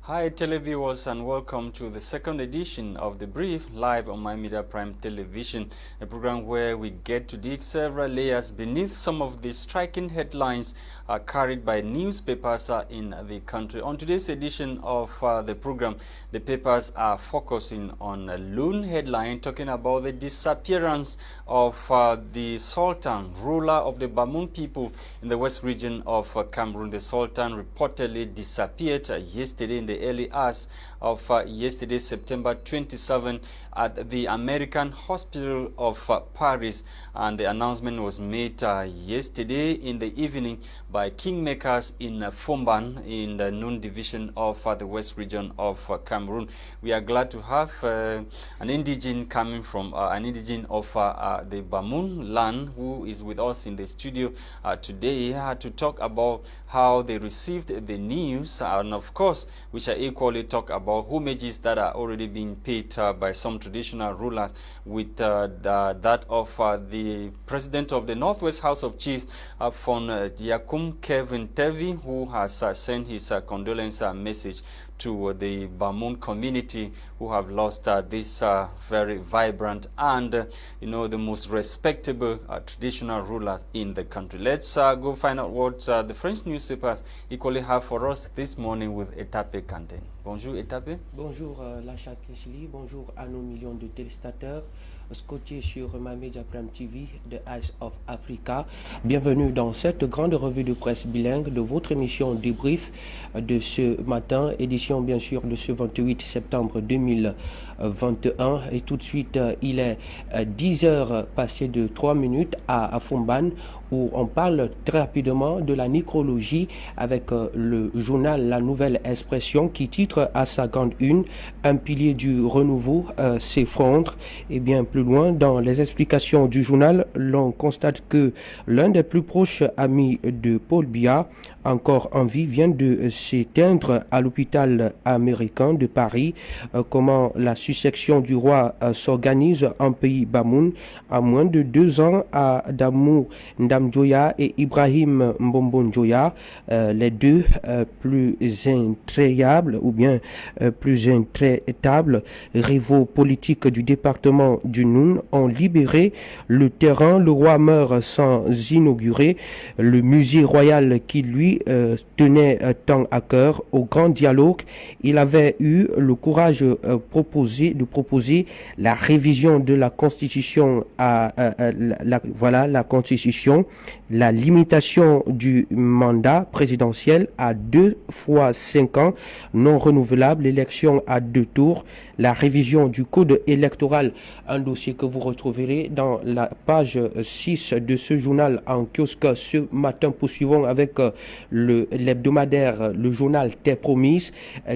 Hi televiewers, and welcome to the second edition of The Brief live on My Media Prime Television, a program where we get to dig several layers beneath some of the striking headlines carried by newspapers in the country. On today's edition of the program, the papers are focusing on a lone headline talking about the disappearance of the Sultan, ruler of the Bamoun people in the west region of Cameroon. The Sultan reportedly disappeared yesterday in the early hours of yesterday, September 27, at the American Hospital of Paris, and the announcement was made yesterday in the evening by kingmakers in Fomban in the noon division of the west region of Cameroon. We are glad to have an indigene coming from an indigene of the Bamoun land who is with us in the studio today to talk about how they received the news, and of course we shall equally talk about homages that are already being paid by some traditional rulers, with that of the president of the Northwest House of Chiefs, Fon Yakum Kevin Tevi, who has sent his condolence message to the Bamoun community who have lost this very vibrant and the most respectable traditional rulers in the country. Let's go find out what the French newspapers equally have for us this morning with ETAPE Quentin. Bonjour ETAPE. Bonjour LASHA Kinsley, bonjour à nos millions de téléspectateurs scotchés sur My Media Prime TV de Eyes of Africa. Bienvenue dans cette grande revue de presse bilingue de votre émission débrief de ce matin, édition bien sûr de ce 28 septembre 2021. Et tout de suite, il est 10 heures passées de 3 minutes à Fomban, où on parle très rapidement de la nécrologie avec le journal La Nouvelle Expression qui titre à sa grande une « Un pilier du renouveau s'effondre ». Et bien plus loin, dans les explications du journal, l'on constate que l'un des plus proches amis de Paul Biya, encore en vie, vient de s'éteindre à l'hôpital américain de Paris. Comment la succession du roi s'organise en pays Bamoun à moins de 2 ans à Damour Ndamjoya et Ibrahim Mbombo Njoya, les deux plus intrayables ou bien plus intraitables rivaux politiques du département du Noun, ont libéré le terrain. Le roi meurt sans inaugurer le musée royal qui lui tenait tant à cœur. Au grand dialogue, il avait eu le courage de proposer la révision de la Constitution la Constitution, la limitation du mandat présidentiel à 2 fois 5 ans non renouvelable, l'élection à 2 tours, la révision du code électoral, un dossier que vous retrouverez dans la page 6 de ce journal en kiosque ce matin. Poursuivons avec l'hebdomadaire, le journal T'es promise,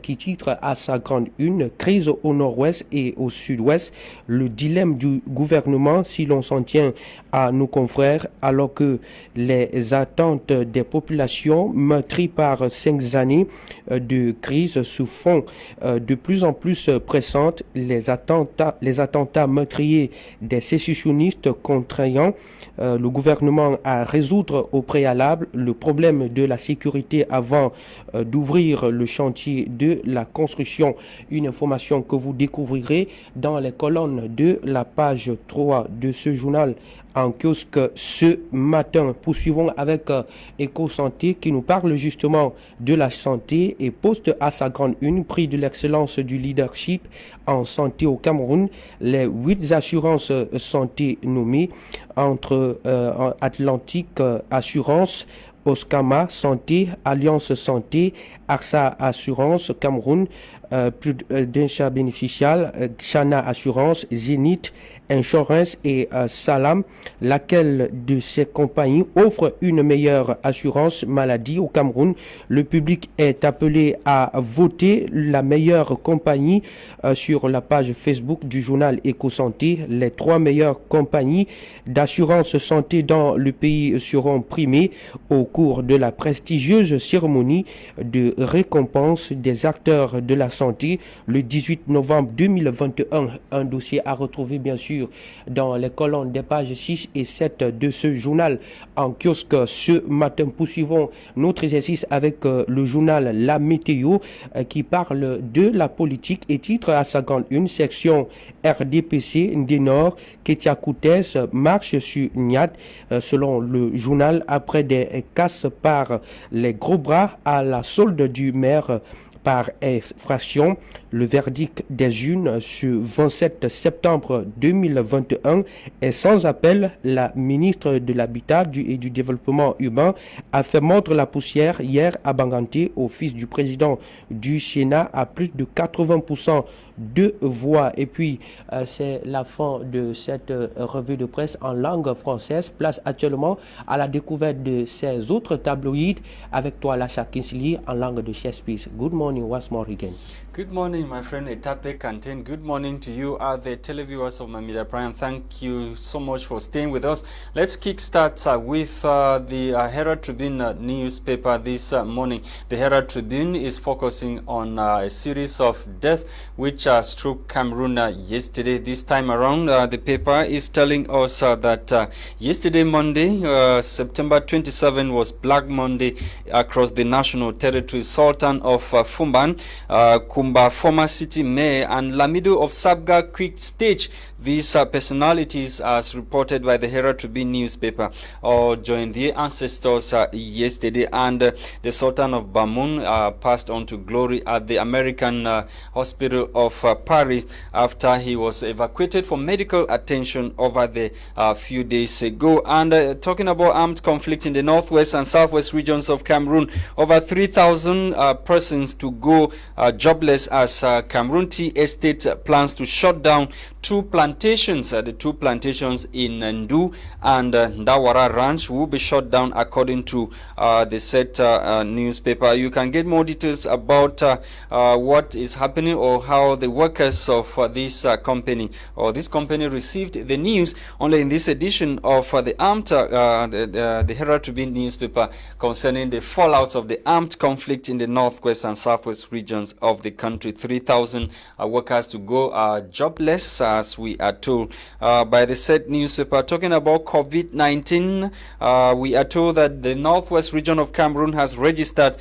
qui titre à sa grande une « Crise au nord-ouest et au sud-ouest, le dilemme du gouvernement si l'on s'en tient à nos confrères, alors que les attentes des populations meurtries par 5 années de crise se font de plus en plus pressantes. Les attentats meurtriers des sécessionnistes contraignant le gouvernement à résoudre au préalable le problème de la sécurité avant d'ouvrir le chantier de la construction. Une information que vous découvrirez dans les colonnes de la page 3 de ce journal en kiosque ce matin. Poursuivons avec Eco Santé qui nous parle justement de la santé et poste à sa grande une prix de l'excellence du leadership en santé au Cameroun. Les 8 assurances santé nommées entre Atlantique Assurance, Oscama Santé, Alliance Santé, AXA Assurance Cameroun, plus d'un chat bénéficial, Chana Assurance, Zénith Insurance et Salam. Laquelle de ces compagnies offre une meilleure assurance maladie au Cameroun? Le public est appelé à voter la meilleure compagnie sur la page Facebook du journal Éco-Santé. Les 3 meilleures compagnies d'assurance santé dans le pays seront primées au cours de la prestigieuse cérémonie de récompense des acteurs de la Santé le 18 novembre 2021. Un dossier à retrouver bien sûr dans les colonnes des pages 6 et 7 de ce journal en kiosque ce matin. Poursuivons notre exercice avec le journal La Météo qui parle de la politique et titre à 51 section RDPC des Nord, Ketia Koutes marche sur Niat. Selon le journal, après des casses par les gros bras à la solde du maire par infraction, le verdict des urnes ce 27 septembre 2021 est sans appel. La ministre de l'Habitat et du Développement urbain a fait mordre la poussière hier à Banganté au fils du président du Sénat à plus de 80% de voix. Et puis, c'est la fin de cette revue de presse en langue française. Place actuellement à la découverte de ces autres tabloïds avec toi, LASHA en langue de Shakespeare. Good morning once more again. Good morning, my friend ETAPE Content. Good morning to you, the televiewers of my media prime. Thank you so much for staying with us. Let's kickstart with the Herald Tribune newspaper this morning. The Herald Tribune is focusing on a series of deaths which struck Cameroon yesterday. This time around, the paper is telling us that yesterday, Monday, September 27, was Black Monday across the national territory. Sultan of Fumban, Kumba, former city mayor, and Lamido of Sabga quick stage. These personalities, as reported by the Herald Tribune newspaper, joined their ancestors yesterday, and the Sultan of Bamoun passed on to glory at the American Hospital of Paris after he was evacuated for medical attention over the few days ago. And talking about armed conflict in the northwest and southwest regions of Cameroon, over 3,000 persons to go jobless as Cameroon Tea Estate plans to shut down two plantations. The two plantations in Ndu and Ndawara Ranch will be shut down according to the said newspaper. You can get more details about what is happening or how the workers of this company received the news only in this edition of the Herald Tribune newspaper concerning the fallout of the armed conflict in the northwest and southwest regions of the country. 3,000 workers to go jobless, as we are told by the said newspaper. Talking about COVID-19, we are told that the northwest region of Cameroon has registered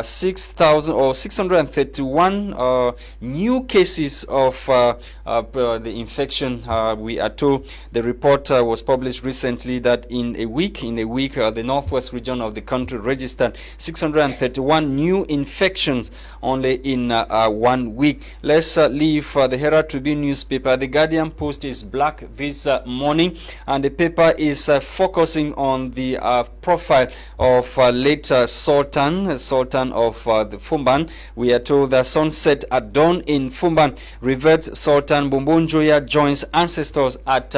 631 new cases of the infection. We are told the report was published recently that in a week, the northwest region of the country registered 631 new infections only in 1 week. Let's leave the Herald Tribune newspaper. The Guardian Post is black this morning, and the paper is focusing on the profile of late Sultan of the Fumban. We are told that sunset at dawn in Fumban. Revered Sultan Bombonjoya joins ancestors at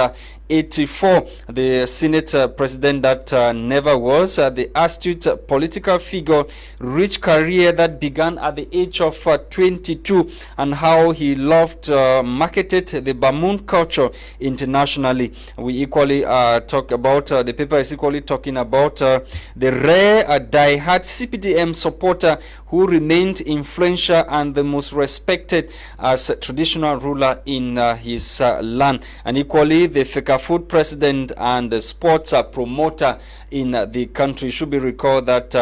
84. The Senate president that never was, the astute political figure, rich career that began at the age of 22, and how he loved marketed the Bamoun culture internationally. We equally talk about, the paper is equally talking about the rare die-hard CPDM supporter who remained influential and the most respected as a traditional ruler in his land, and equally the Food president and the sports promoter in the country. Should be recalled that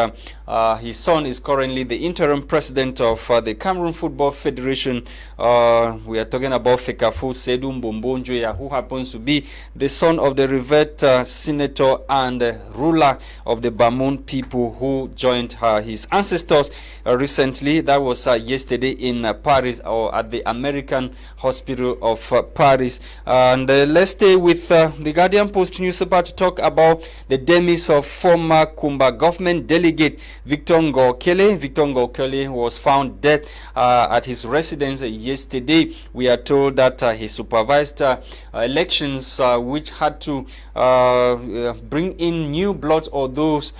his son is currently the interim president of the Cameroon Football Federation. We are talking about Fekafu Sedum Bombonjoya, who happens to be the son of the revered senator and ruler of the Bamoun people who joined his ancestors recently. That was yesterday in Paris, or at the American Hospital of Paris. And let's stay with the Guardian Post newspaper to talk about the demise of former Kumba government delegate Victor Ngokele. Victor Ngokele was found dead at his residence yesterday. We are told that he supervised elections which had to bring in new blood or those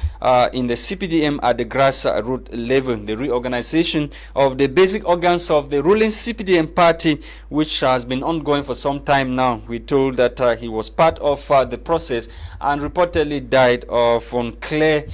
in the CPDM at the grassroots level. The the reorganization of the basic organs of the ruling CPDM party, which has been ongoing for some time now. We told that he was part of the process and reportedly died of unclear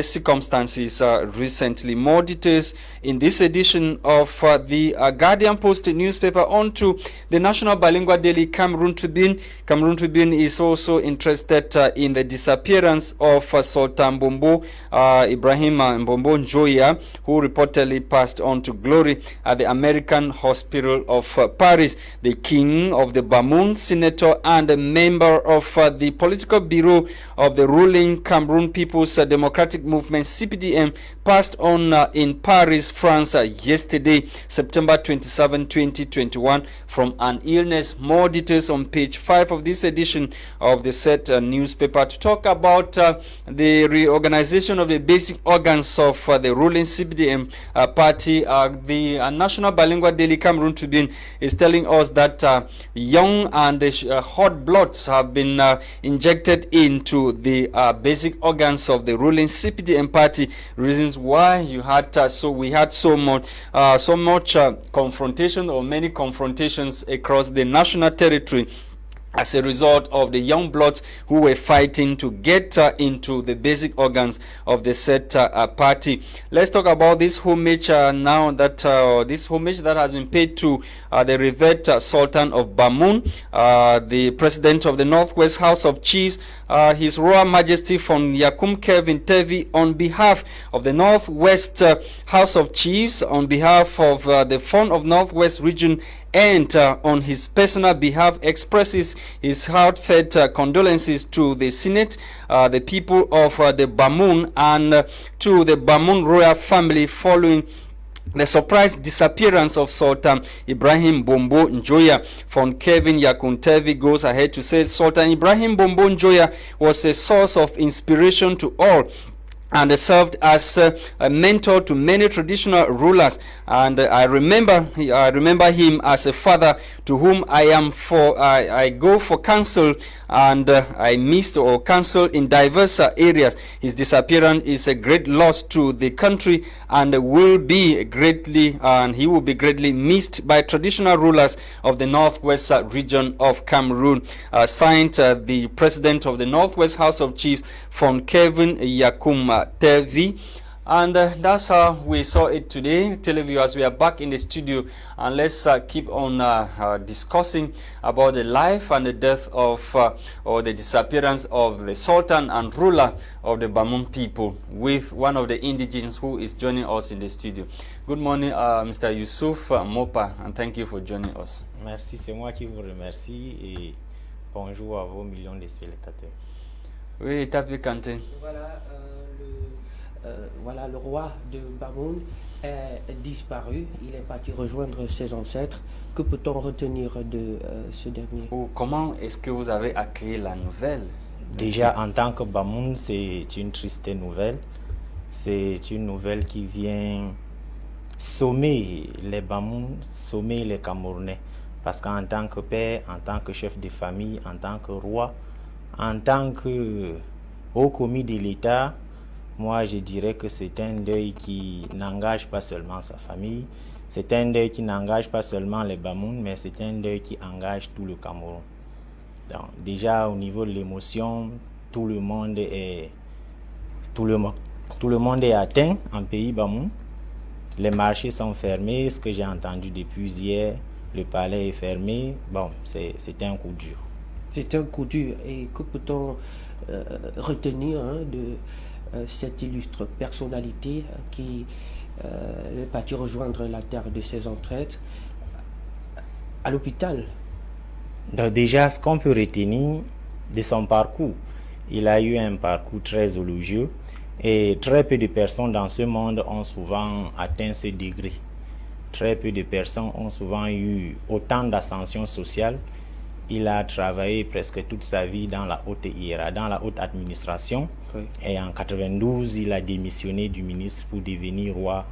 circumstances recently. More details in this edition of the Guardian Post newspaper. On to the national bilingual daily Cameroon Tribune. Cameroon Tribune is also interested in the disappearance of Sultan Bombo Ibrahim Mbombo Njoya, who reportedly passed on to glory at the American Hospital of Paris. The king of the Bamoun, senator and a member of the political bureau of the ruling Cameroon People's Democratic Movement CPDM, passed on in Paris, France yesterday, September 27, 2021, from an illness. More details on page 5 of this edition of the said newspaper. To talk about the reorganization of the basic organs of the ruling CPDM party, the National Bilingual Daily Cameroon Tribune is telling us that young and hot bloods have been injected into the basic organs of the ruling CPDM party. Reasons why you had we had so much confrontation, or many confrontations across the national territory, as a result of the young bloods who were fighting to get into the basic organs of the said party. Let's talk about this homage now, that this homage that has been paid to the revered Sultan of Bamoun, the president of the Northwest House of Chiefs, His Royal Majesty von Yakum Kevin Tevi, on behalf of the Northwest House of Chiefs, on behalf of the Fund of Northwest Region, and on his personal behalf, expresses his heartfelt condolences to the Senate, the people of the Bamoun, and to the Bamoun royal family following the surprise disappearance of Sultan Ibrahim Bombo Njoya. Von Kevin Yakuntevi goes ahead to say Sultan Ibrahim Bombo Njoya was a source of inspiration to all, and served as a mentor to many traditional rulers. And I remember him as a father to whom I go for counsel, and I missed or counsel in diverse areas. His disappearance is a great loss to the country, and he will be greatly missed by traditional rulers of the Northwest region of Cameroon. Signed the president of the Northwest House of Chiefs, von Kevin Yakum Tevi. And that's how we saw it today. Televiewers, we are back in the studio, and let's keep on discussing about the life and the death of or the disappearance of the Sultan and ruler of the Bamoun people, with one of the indigenes who is joining us in the studio. Good morning, Mr. YOUSOuf MOPA, and thank you for joining us. Merci, c'est moi qui vous remercie, et bonjour à vos millions de spectateurs. Oui, ETAPE Quentin. Voilà, le roi de Bamoun est disparu. Il est parti rejoindre ses ancêtres. Que peut-on retenir de ce dernier? Comment est-ce que vous avez accueilli la nouvelle? Déjà, en tant que Bamoun, c'est une triste nouvelle. C'est une nouvelle qui vient sommer les Bamoun, sommer les Camerounais. Parce qu'en tant que père, en tant que chef de famille, en tant que roi, en tant que haut commis de l'État, moi, je dirais que c'est un deuil qui n'engage pas seulement sa famille, c'est un deuil qui n'engage pas seulement les Bamoun, mais c'est un deuil qui engage tout le Cameroun. Donc, déjà, au niveau de l'émotion, tout le monde est atteint en pays Bamoun. Les marchés sont fermés, ce que j'ai entendu depuis hier, le palais est fermé. Bon, c'est un coup dur. C'est un coup dur. Et que peut-on retenir de cette illustre personnalité qui est partie rejoindre la terre de ses ancêtres à l'hôpital? Donc déjà, ce qu'on peut retenir de son parcours, il a eu un parcours très élogieux, et très peu de personnes dans ce monde ont souvent atteint ce degré. Très peu de personnes ont souvent eu autant d'ascension sociale. Il a travaillé presque toute sa vie dans la haute hiérarchie, dans la haute administration. Oui. Et en 92, il a démissionné du ministre pour devenir roi.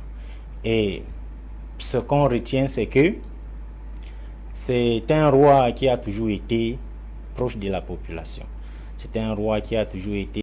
Et ce qu'on retient, c'est que c'est un roi qui a toujours été proche de la population. C'est un roi qui a toujours été